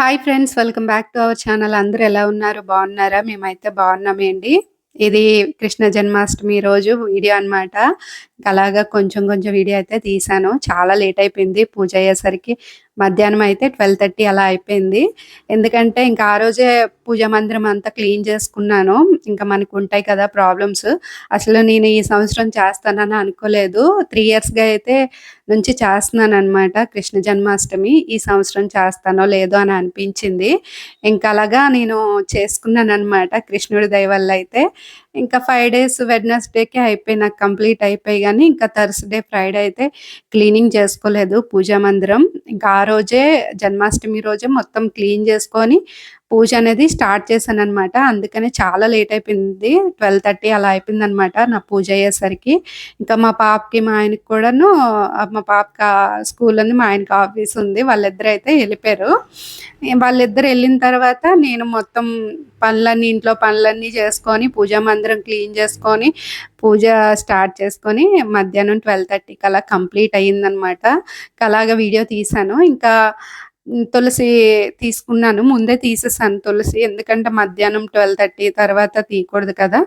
Hi friends, welcome back to our channel. అందరూ ఎలా ఉన్నారు? బాగున్నారా? మేమైతే బాగున్నామండి. ఇది కృష్ణ జన్మాష్టమి రోజు వీడియో అన్నమాట. అలాగా కొంచెం కొంచెం వీడియో అయితే తీశాను. చాలా లేట్ అయిపోయింది. పూజ అయ్యేసరికి మధ్యాహ్నం అయితే 12:30 అలా అయిపోయింది. ఎందుకంటే ఇంకా ఆ రోజే పూజా మందిరం అంతా క్లీన్ చేసుకున్నాను. ఇంకా మనకు ఉంటాయి కదా ప్రాబ్లమ్స్. అసలు నేను ఈ సంవత్సరం చేస్తానని అనుకోలేదు. 3 ఇయర్స్‌గా అయితే నుంచి చేస్తున్నాననమాట కృష్ణ జన్మాష్టమి. ఈ సంవత్సరం చేస్తానో లేదో అని అనిపించింది. ఇంకా అలాగా నేను చేసుకున్నాననమాట కృష్ణుడి దయ వల్ల అయితే. ఇంకా 5 డేస్ వెడ్నెస్‌డేకే అయిపోయి నాకు కంప్లీట్ అయిపోయి గానీ, ఇంకా థర్స్‌డే, ఫ్రైడే అయితే క్లీనింగ్ చేసుకోలేదు పూజా మందిరం. ఇంకా ఆ రోజే జన్మాష్టమి రోజే మొత్తం క్లీన్ చేసుకొని పూజ అనేది స్టార్ట్ చేశాననమాట. అందుకనే చాలా లేట్ అయిపోయింది. 12:30 అలా అయిపోయిందనమాట నా పూజ అయ్యేసరికి. ఇంకా మా పాపకి, మా ఆయనకి కూడాను మా పాపకి స్కూల్ ఉంది. మా ఆయనకి ఆఫీస్ ఉంది. వాళ్ళిద్దరైతే ఎళ్ళిపోయారు. వాళ్ళిద్దరు ఎళ్ళిన తర్వాత నేను మొత్తం పనులన్నీ ఇంట్లో పనులన్నీ చేసుకొని, పూజా మందిరం క్లీన్ చేసుకొని, పూజ స్టార్ట్ చేసుకొని మధ్యాహ్నం 12:30కి అలా కంప్లీట్ అయిందనమాట. అలాగా వీడియో తీశాను. ఇంకా తులసి తీసుకున్నాను. ముందే తీసేసాను తులసి. ఎందుకంటే మధ్యాహ్నం 12:30 తర్వాత తీయకూడదు కదా!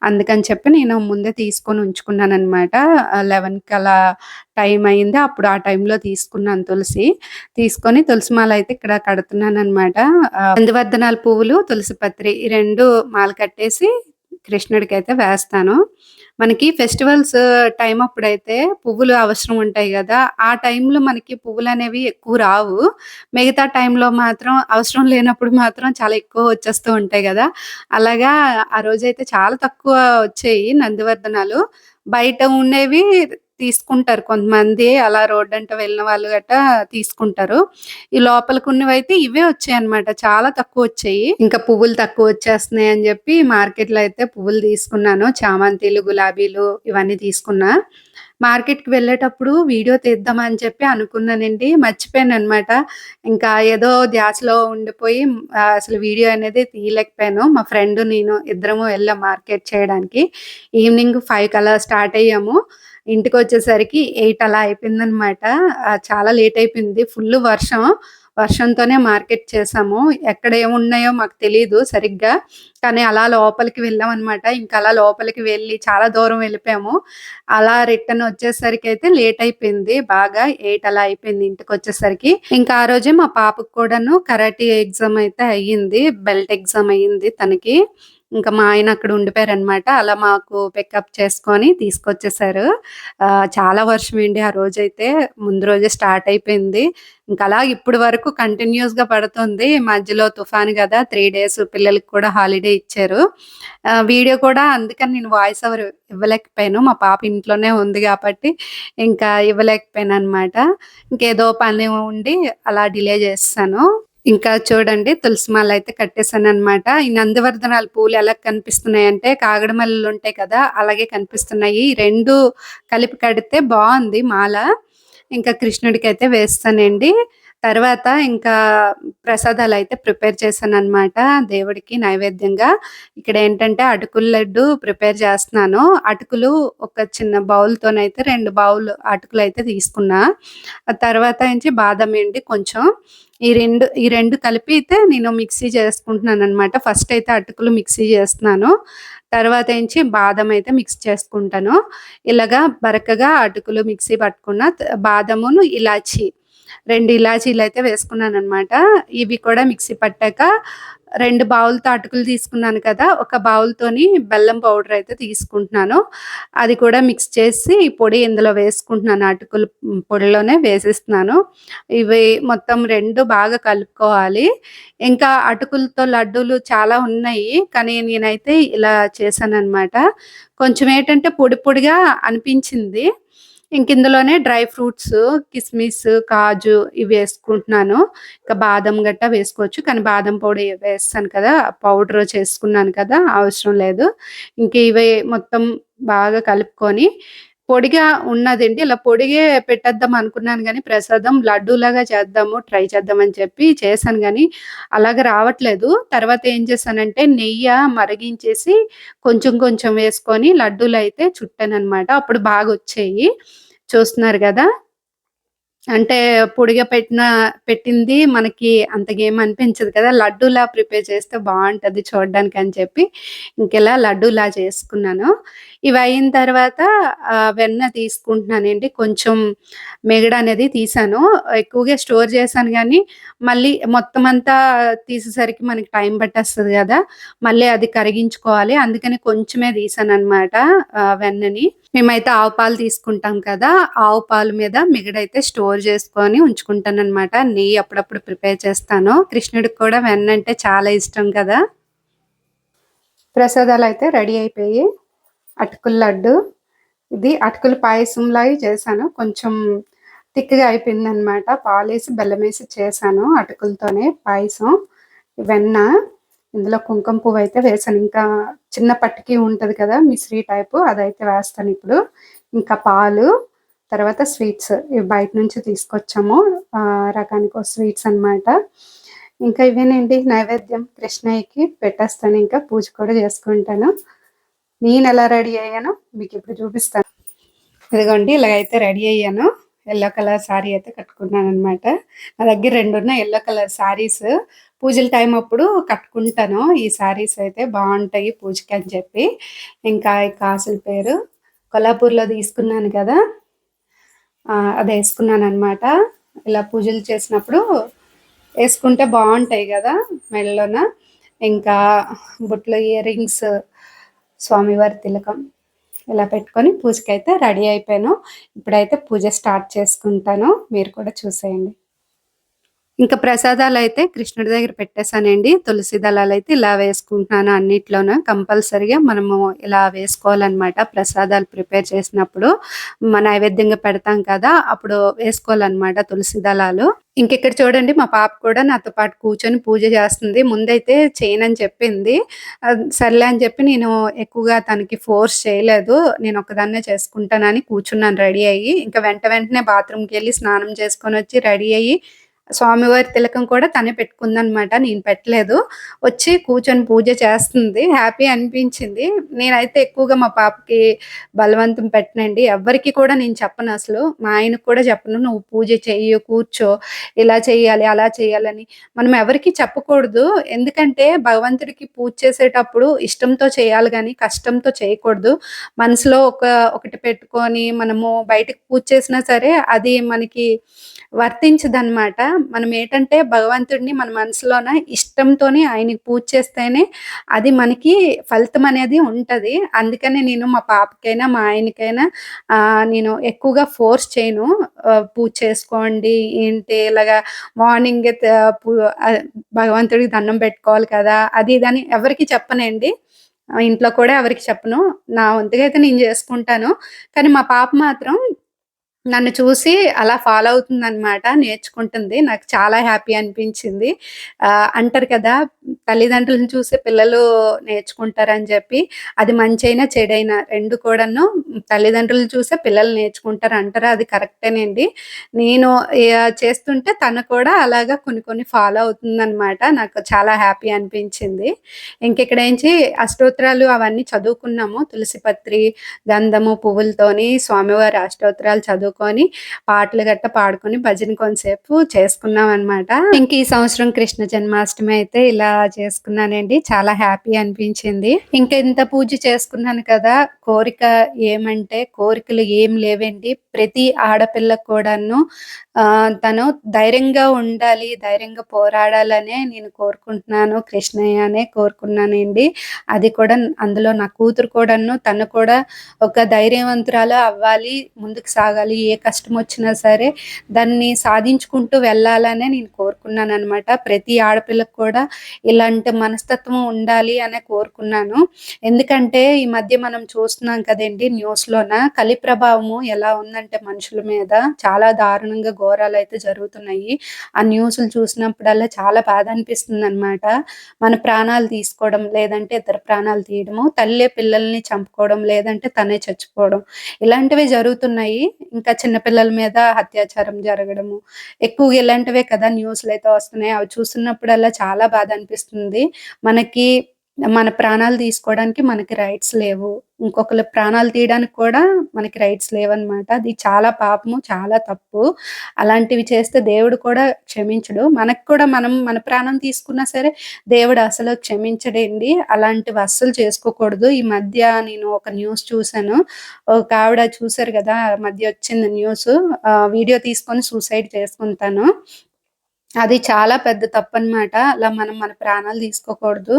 అందుకని చెప్పి నేను ముందే తీసుకొని ఉంచుకున్నాననమాట. 11కి అలా టైం అయింది. అప్పుడు ఆ టైంలో తీసుకున్నాను తులసి. తీసుకొని తులసి మాల అయితే ఇక్కడ కడుతున్నాననమాట. నందివర్ధనాల పువ్వులు, తులసి పత్రి ఈ 2 మాల కట్టేసి కృష్ణుడికైతే వేస్తాను. మనకి ఫెస్టివల్స్ టైం అప్పుడైతే పువ్వులు అవసరం ఉంటాయి గదా! ఆ టైంలో మనకి పువ్వులనేవి ఎక్కువ రావు. మిగతా టైంలో మాత్రం అవసరం లేనప్పుడు మాత్రం చాలా ఎక్కువ వచ్చేస్తూ ఉంటాయి గదా! అలాగా ఆ రోజైతే చాలా తక్కువ వచ్చాయి నందివర్ధనాలు. బయట ఉండేవి తీసుకుంటారు కొంతమంది. అలా రోడ్డంట వెళ్ళిన వాళ్ళు గట్టా తీసుకుంటారు. ఈ లోపలికున్నవైతే ఇవే వచ్చాయన్నమాట. చాలా తక్కువొచ్చాయి. ఇంకా పువ్వులు తక్కువొచ్చేస్తున్నాయని జెప్పి మార్కెట్‌లో అయితే పువ్వులు తీసుకున్నాను. చామంతిలు, గులాబీలు ఇవన్నీ తీసుకున్నా. మార్కెట్‌కి వెళ్ళేటప్పుడు వీడియో తీద్దామని చెప్పి అనుకున్నానండి. మర్చిపోయాననమాట. ఇంకా ఏదో ధ్యాసలో ఉండిపోయి అసలు వీడియో అనేది తీయలేకపోయాను. మా ఫ్రెండ్ నేను ఇద్దరము వెళ్ళాం మార్కెట్ చేయడానికి. ఈవినింగ్ 5 కలా స్టార్ట్ అయ్యాము. ఇంటికొచ్చేసరికి 8 అలా అయిపోయిందనమాట. చాలా లేట్ అయిపోయింది. ఫుల్లు వర్షం. వర్షంతోనే మార్కెట్ చేశాము. ఎక్కడ ఏమున్నాయో మాకు తెలీదు సరిగ్గా. కానీ అలా లోపలికి వెళ్ళామనమాట. ఇంకా అలా లోపలికి వెళ్ళి చాలా దూరం వెళ్ళిపోయాము. అలా రిటర్న్ వచ్చేసరికయితే లేట్ అయిపోయింది బాగా. 8 అలా అయిపోయింది ఇంటికొచ్చేసరికి. ఇంకా ఆ రోజే మా పాపకి కూడాను కరాటే ఎగ్జామ్ అయితే అయ్యింది. బెల్ట్ ఎగ్జామ్ అయ్యింది తనకి. ఇంకా మా ఆయన అక్కడ ఉండిపోయారనమాట. అలా మాకు పికప్ చేసుకొని తీసుకొచ్చేసారు. చాలా వర్షమేండి ఆ రోజైతే. ముందు రోజే స్టార్ట్ అయిపోయింది. ఇంకా అలా ఇప్పటి వరకు కంటిన్యూయస్‌గా పడుతుంది. మధ్యలో తుఫాను గదా! 3 డేస్ పిల్లలకి కూడా హాలిడే ఇచ్చారు. వీడియో కూడా అందుకని నేను వాయిస్ ఓవర్ ఇవ్వలేకపోయాను. మా పాప ఇంట్లోనే ఉంది గాబట్టి, ఇంకా ఇవ్వలేకపోయాననమాట. ఇంకేదో పని ఉండి అలా డిలే చేసేసాను. ఇంకా చూడండి తులసి మాలయితే కట్టేసాననమాట. ఈ నందివర్ధనాల పూలు ఎలా కనిపిస్తున్నాయంటే కాగడ మల్లెలుంటాయి కదా! అలాగే కనిపిస్తున్నాయి. ఈ 2 కలిపి కడితే బావుంది మాల. ఇంకా కృష్ణుడికైతే వేస్తానండి. తర్వాత ఇంకా ప్రసాదాలయితే ప్రిపేర్ చేశాననమాట దేవుడికి నైవేద్యంగా. ఇక్కడేంటంటే అటుకుల లడ్డు ప్రిపేర్ చేస్తున్నాను. అటుకులు ఒక చిన్న బౌల్‌తోనైతే 2 అటుకులైతే తీసుకున్నా. ఆ తర్వాత నుంచి బాదం ఏండి కొంచెం. ఈ రెండు కలిపి అయితే నేను మిక్సీ చేసుకుంటున్నాననమాట. ఫస్ట్ అయితే అటుకులు మిక్సీ చేస్తున్నాను. తర్వాత నుంచి బాదం అయితే మిక్స్ చేసుకుంటాను. ఇలాగా బరకగా అటుకులు మిక్సీ పట్టుకున్న బాదమును, ఇలాచి 2 ఇలాచీలయితే వేసుకున్నాననమాట. ఇవి కూడా మిక్సీ పట్టాక 2 బౌల్‌తో అటుకులు తీసుకున్నాను కదా! ఒక బౌల్‌తోని బెల్లం పౌడర్ అయితే తీసుకుంటున్నాను. అది కూడా మిక్స్ చేసి ఈ పొడి ఇందులో వేసుకుంటున్నాను. అటుకులు పొడిలోనే వేసేస్తున్నాను. ఇవి మొత్తం 2 బాగా కలుపుకోవాలి. ఇంకా అటుకులతో లడ్డూలు చాలా ఉన్నాయి. కానీ నేనైతే ఇలా చేశాననమాట. కొంచెం ఏంటంటే పొడి పొడిగా అనిపించింది. ఇందులోనే డ్రై ఫ్రూట్స్, కిస్మిస్, కాజు ఇవేసుకుంటున్నాను. ఇంకా బాదం గట్టా వేసుకోవచ్చు. కానీ బాదం పొడి వేస్తాను కదా! పౌడర్ చేసుకున్నాను కదా! అవసరం లేదు. ఇంక ఇవి మొత్తం బాగా కలుపుకొని పొడిగా ఉన్నదండి. ఇలా పొడిగే పెట్టేద్దాం అనుకున్నాను గానీ, ప్రసాదం లడ్డూలాగా చేద్దాము, ట్రై చేద్దామని చెప్పి చేశాను గానీ, అలాగా రావట్లేదు. తర్వాత ఏం చేశానంటే, మరిగించేసి కొంచెం కొంచెం వేసుకొని లడ్డూలయితే చుట్టాననమాట. అప్పుడు బాగొచ్చాయి. చూస్తున్నారు గదా! అంటే పొడిగా పెట్టింది మనకి అంతగేం అనిపించదు కదా! లడ్డూలా ప్రిపేర్ చేస్తే బావుంటది చూడ్డానికని చెప్పి, ఇంకిలా లడ్డూలా చేసుకున్నాను. ఇవయిన తర్వాత వెన్న తీసుకుంటున్నానండి. కొంచెం మిగడనేది తీశాను. ఎక్కువగా స్టోర్ చేశాను గానీ, మళ్ళీ మొత్తమంతా తీసేసరికి మనకి టైం పట్టేస్తది గదా! మళ్ళీ అది కరిగించుకోవాలి. అందుకని కొంచెమే తీశాననమాట వెన్నని. మేమైతే ఆవు పాలు తీసుకుంటాం కదా! ఆవు పాలు మీద మిగడైతే స్టోర్ చేసుకొని ఉంచుకుంటాననమాట. నెయ్యి అప్పుడప్పుడు ప్రిపేర్ చేస్తాను. కృష్ణుడికి కూడా వెన్నంటే చాలా ఇష్టం కదా! ప్రసాదాలయితే రెడీ అయిపోయి. అటుకుల లడ్డు. ఇది అటుకుల పాయసంలాగే చేశాను. కొంచెం థిక్‌గా అయిపోయిందనమాట. పాలేసి, బెల్లమేసి చేశాను అటుకులతోనే పాయసం. వెన్న, ఇందులో కుంకుమ పువ్వయితే వేశాను. ఇంకా చిన్న పటికి ఉంటది కదా! మిశ్రీ టైపు అదైతే వేస్తానిప్పుడు. ఇంకా పాలు, తర్వాత స్వీట్స్ ఇవి బయట నుంచి తీసుకొచ్చాము. రకానికో స్వీట్స్ అనమాట. ఇంకా ఇవేనండి నైవేద్యం కృష్ణయ్యకి పెట్టేస్తాను ఇంకా. పూజ కూడా చేసుకుంటాను. నేనెలా రెడీ అయ్యానో మీకిప్పుడు చూపిస్తాను. ఇదిగోండి ఇలాగైతే రెడీ అయ్యాను. యెల్లో కలర్ సారీ అయితే కట్టుకున్నాననమాట. నా దగ్గర 2 ఉన్నాయి యెల్లో కలర్ సారీస్. పూజల టైం అప్పుడు కట్టుకుంటాను. ఈ సారీస్ అయితే బావుంటాయి పూజకని చెప్పి. ఇంకా ఈ కాసుల పేరు కొల్లాపూర్‌లో తీసుకున్నాను కదా! అదేసుకున్నాననమాట. ఇలా పూజలు చేసినప్పుడు యేసుకుంటే బావుంటాయి గదా! మెడలోన. ఇంకా బొట్లో ఇయర్ రింగ్స్, స్వామివారి తిలకం ఇలా పెట్టుకొని పూజకైతే రెడీ అయిపోయాను. ఇప్పుడైతే పూజ స్టార్ట్ చేసుకుంటాను. మీరు కూడా చూసేయండి. ఇంకా ప్రసాదాలైతే కృష్ణుడి దగ్గర పెట్టేసానండి. తులసి దళాలైతే ఇలా వేసుకుంటున్నాను అన్నిట్లోనూ. కంపల్సరీగా మనము ఇలా వేసుకోవాలనమాట. ప్రసాదాలు ప్రిపేర్ చేసినప్పుడు నైవేద్యంగా పెడతాం కదా! అప్పుడు వేసుకోవాలనమాట తులసి దళాలు. ఇంకిక్కడ చూడండి మా పాప కూడా నాతో పాటు కూర్చొని పూజ చేస్తుంది. ముందైతే చేయనని చెప్పింది. సర్లే అని చెప్పి నేను ఎక్కువగా తనకి ఫోర్స్ చేయలేదు. నేనొక్కదాన్నే చేసుకుంటానని కూర్చున్నాను రెడీ అయ్యి. ఇంక వెంటనే బాత్రూమ్‌కెళ్ళి స్నానం చేసుకొనొచ్చి రెడీ అయ్యి స్వామివారి తిలకం కూడా తనే పెట్టుకుందనమాట. నేను పెట్టలేదు. వచ్చి కూర్చొని పూజ చేస్తుంది. హ్యాపీ అనిపించింది. నేనైతే ఎక్కువగా మా పాపకి బలవంతం పెట్టనండి. ఎవ్వరికీ కూడా నేను చెప్పనసలు. మా ఆయనకి కూడా చెప్పను. "నువ్వు పూజ చెయ్యి, కూర్చో, ఇలా చేయాలి, అలా చేయాలని." మనం ఎవరికీ చెప్పకూడదు. ఎందుకంటే భగవంతుడికి పూజ చేసేటప్పుడు ఇష్టంతో చేయాలి గానీ, కష్టంతో చేయకూడదు. మనసులో ఒకటి పెట్టుకొని మనము బయటకి పూజ చేసినా సరే అది మనకి వర్తించదనమాట. మనమేటంటే భగవంతుడిని మన మనసులోన ఇష్టంతోని ఆయనకి పూజ చేస్తేనే అది మనకి ఫలితం అనేది ఉంటది. అందుకని నేను మా పాపకైనా, మా ఆయనకైనా నేను ఎక్కువగా ఫోర్స్ చేయను. పూజ చేసుకోండి ఏంటి ఇలాగా మార్నింగే భగవంతుడికి దండం పెట్టుకోవాలి కదా! అది ఇదని ఎవరికీ చెప్పనండి. ఇంట్లో కూడా ఎవరికీ చెప్పను. నా వంతుగా అయితే నేను చేసుకుంటాను. కానీ మా పాప మాత్రం నన్ను చూసి అలా ఫాలో అవుతుందనమాట. నేర్చుకుంటుంది. నాకు చాలా హ్యాపీ అనిపించింది. అంటారు కదా! తల్లిదండ్రులను చూసి పిల్లలు నేర్చుకుంటారని జెప్పి. అది మంచైనా, చెడైనా 2 కూడాను తల్లిదండ్రులను చూసే పిల్లలు నేర్చుకుంటారు అంటారు. అది కరెక్టేనండి. నేను చేస్తుంటే తను కూడా అలాగా కొన్ని ఫాలో అవుతుందనమాట. నాకు చాలా హ్యాపీ అనిపించింది. ఇంకిక్కడేంచి అష్టోత్తరాలు అవన్నీ చదువుకున్నాము. తులసిపత్రి, గంధము, పువ్వులతోని స్వామివారి అష్టోత్తరాలు చదువుకొని, పాటలు గట్టా పాడుకొని భజన కొంతసేపు చేసుకున్నామనమాట. ఇంక ఈ సంవత్సరం కృష్ణ జన్మాష్టమి అయితే ఇలా చేసుకున్నానండి. చాలా హ్యాపీ అనిపించింది. ఇంక ఇంత పూజ చేసుకున్నాను కదా! కోరిక ఏమంటే కోరికలు ఏం లేవండి. ప్రతి ఆడపిల్లకు కూడాను తను ధైర్యంగా ఉండాలి, ధైర్యంగా పోరాడాలనే నేను కోరుకుంటున్నాను. కృష్ణయ్యనే కోరుకున్నానండి. అది కూడా అందులో నా కూతురు కూడాను తను కూడా ఒక ధైర్యవంతురాలు అవ్వాలి, ముందుకు సాగాలి. ఏ కష్టమొచ్చినా సరే దాన్ని సాధించుకుంటూ వెళ్ళాలనే నేను కోరుకున్నాననమాట. ప్రతి ఆడపిల్లకు కూడా ఇలాంటి మనస్తత్వం ఉండాలి అనే కోరుకున్నాను. ఎందుకంటే ఈ మధ్య మనం చూస్తున్నాం కదండీ న్యూస్‌లోన కలి ప్రభావము ఎలా ఉందంటే మనుషుల మీద చాలా దారుణంగా ఘోరాలైతే జరుగుతున్నాయి. ఆ న్యూస్‌లు చూసినప్పుడల్లా చాలా బాధ అనిపిస్తుందనమాట. మన ప్రాణాలు తీసుకోవడం, లేదంటే ఇతర ప్రాణాలు తీయడము, తల్లే పిల్లల్ని చంపుకోవడం, లేదంటే తనే చచ్చిపోవడం ఇలాంటివి జరుగుతున్నాయి. ఇంకా చిన్న పిల్లల మీద అత్యాచారం జరగడము, ఎక్కువగా ఇలాంటివే కదా న్యూస్‌లయితే వస్తున్నాయి. అవి చూస్తున్నప్పుడల్లా చాలా బాధ అనిపిస్తుంది. మనకి మన ప్రాణాలు తీసుకోవడానికి మనకి రైట్స్ లేవు. ఇంకొకళ్ళ ప్రాణాలు తీయడానికి కూడా మనకి రైట్స్ లేవనమాట. అది చాలా పాపము, చాలా తప్పు. అలాంటివి చేస్తే దేవుడు కూడా క్షమించడు. మనకు కూడా మనం మన ప్రాణం తీసుకున్నా సరే దేవుడు అసలు క్షమించడండి. అలాంటివి అస్సలు చేసుకోకూడదు. ఈ మధ్య నేను ఒక న్యూస్ చూసాను. ఒక ఆవిడ చూసారు గదా! మధ్య వచ్చింది న్యూసు. వీడియో తీసుకొని సూసైడ్ చేసుకుంటాను. అది చాలా పెద్ద తప్పనమాట. అలా మనం మన ప్రాణాలు తీసుకోకూడదు.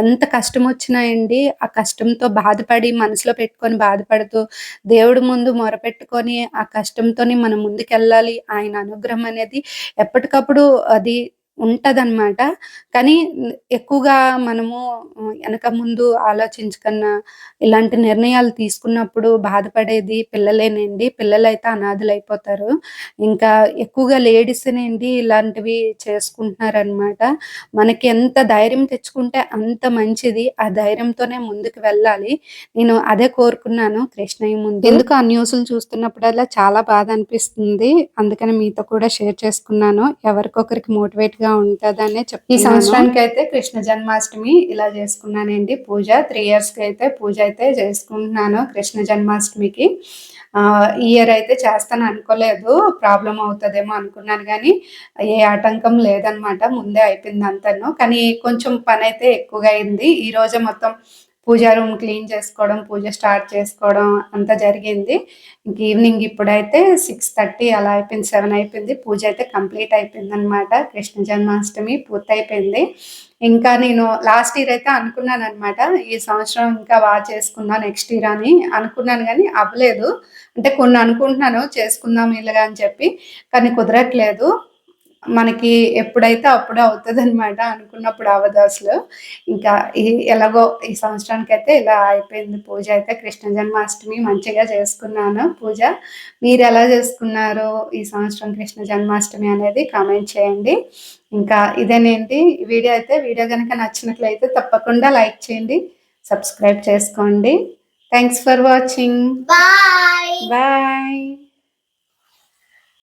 ఎంత కష్టమొచ్చినా అండి, ఆ కష్టంతో బాధపడి మనసులో పెట్టుకొని బాధపడుతూ, దేవుడి ముందు మొరపెట్టుకొని, ఆ కష్టంతోని మనం ముందుకెళ్ళాలి. ఆయన అనుగ్రహం అనేది ఎప్పటికప్పుడు అది ఉంటదనమాట. కానీ ఎక్కువగా మనము ఎనక ముందు ఆలోచించకన్నా, ఇలాంటి నిర్ణయాలు తీసుకున్నప్పుడు బాధపడేది పిల్లలేనండి. పిల్లలైతే అనాథలైపోతారు. ఇంకా ఎక్కువగా లేడీసేనండి ఇలాంటివి చేసుకుంటున్నారనమాట. మనకి ఎంత ధైర్యం తెచ్చుకుంటే అంత మంచిది. ఆ ధైర్యంతోనే ముందుకు వెళ్ళాలి. నేను అదే కోరుకున్నాను కృష్ణయ్య ముందు. ఎందుకో ఆ న్యూస్‌లు చూస్తున్నప్పుడల్లా చాలా బాధ అనిపిస్తుంది. అందుకని మీతో కూడా షేర్ చేసుకున్నాను. ఎవరికొకరికి మోటివేట్‌గా ఉంటదనే చెప్తున్నాను. ఈ సంవత్సరానికైతే కృష్ణ జన్మాష్టమి ఇలా చేసుకున్నానండి పూజ. 3 ఇయర్స్‌కైతే పూజ అయితే చేసుకుంటున్నాను కృష్ణ జన్మాష్టమికి. ఈ ఇయర్ అయితే చేస్తాను అనుకోలేదు. ప్రాబ్లమ్ అవుతదేమో అనుకున్నాను గానీ, ఏ ఆటంకం లేదనమాట. ముందే అయిపోయిందంతాను. కానీ కొంచెం పనైతే ఎక్కువగా అయింది. ఈరోజే మొత్తం పూజా రూమ్ క్లీన్ చేసుకోవడం, పూజ స్టార్ట్ చేసుకోవడం అంతా జరిగింది. ఇంక ఈవినింగ్ ఇప్పుడైతే 6:30 అలా అయిపోయింది. 7 అయిపోయింది. పూజ అయితే కంప్లీట్ అయిపోయిందనమాట. కృష్ణ జన్మాష్టమి పూర్తయిపోయింది. ఇంకా నేను లాస్ట్ ఇయర్ అయితే అనుకున్నాననమాట. ఈ సంవత్సరం ఇంకా చేసుకుందాం నెక్స్ట్ ఇయర్ అని అనుకున్నాను గానీ అవ్వలేదు. అంటే కొన్ని అనుకుంటున్నాను చేసుకుందాం ఇలాగా అని చెప్పి. కానీ కుదరట్లేదు. మనకి ఎప్పుడైతే అప్పుడే అవుతదనమాట. అనుకున్నప్పుడు అవ్వదు అసలు. ఇంకా ఈ ఎలాగో ఈ సంవత్సరానికైతే ఇలా అయిపోయింది పూజ అయితే. కృష్ణ జన్మాష్టమి మంచిగా చేసుకున్నాను పూజ. మీరెలా చేసుకున్నారు ఈ సంవత్సరం కృష్ణ జన్మాష్టమి అనేది కామెంట్ చేయండి. ఇంకా ఇదేనండి ఈ వీడియో గనక నచ్చినట్లయితే తప్పకుండా లైక్ చేయండి. సబ్స్క్రైబ్ చేసుకోండి. Thanks for watching. Bye. Bye.